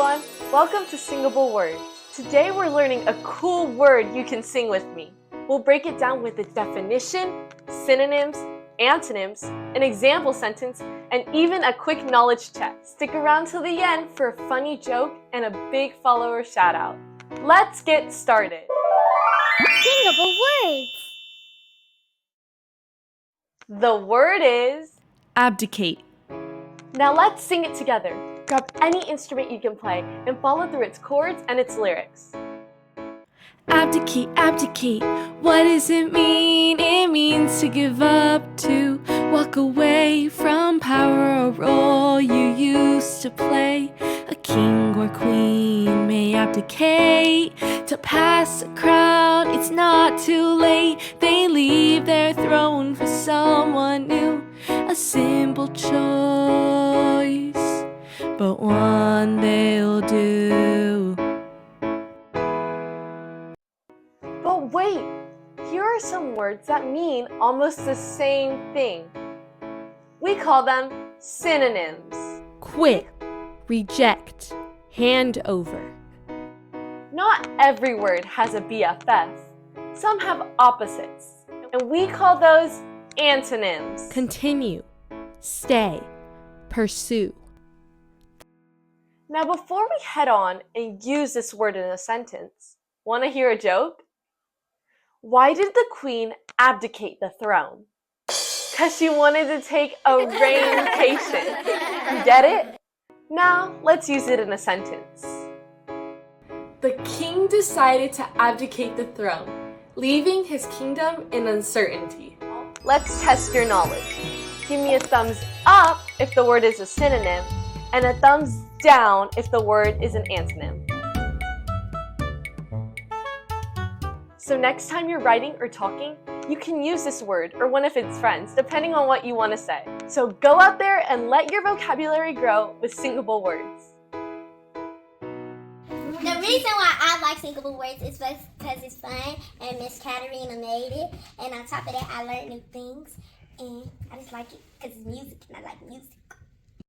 everyone! Welcome to Singable Words. Today we're learning a cool word you can sing with me. We'll break it down with its definition, synonyms, antonyms, an example sentence, and even a quick knowledge check. Stick around till the end for a funny joke and a big follower shout out. Let's get started! Singable Words. The word is Abdicate. Now let's sing it together. Grab any instrument you can play and follow through its chords and its lyrics. Abdicate, abdicate. What does it mean? It means to give up, to walk away from power or role you used to play. A king or queen may abdicate to pass a crown. It's not too late. They leave their throne for someone new. A simple choice, but one they'll do. But wait, here are some words that mean almost the same thing. We call them synonyms. Quit, reject, hand over. Not every word has a BFF. Some have opposites, and we call those antonyms. Continue, stay, pursue. Now before we head on and use this word in a sentence, want to hear a joke? Why did the queen abdicate the throne? Because she wanted to take a reign-cation. Get it? Now let's use it in a sentence. The king decided to abdicate the throne, leaving his kingdom in uncertainty. Let's test your knowledge. Give me a thumbs up if the word is a synonym, and a thumbs down if the word is an antonym. So next time you're writing or talking, you can use this word or one of its friends, depending on what you want to say. So go out there and let your vocabulary grow with Singable Words. The reason why I like Singable Words is because it's fun and Miss Katarina made it. And on top of that, I learned new things. And I just like it because it's music and I like music.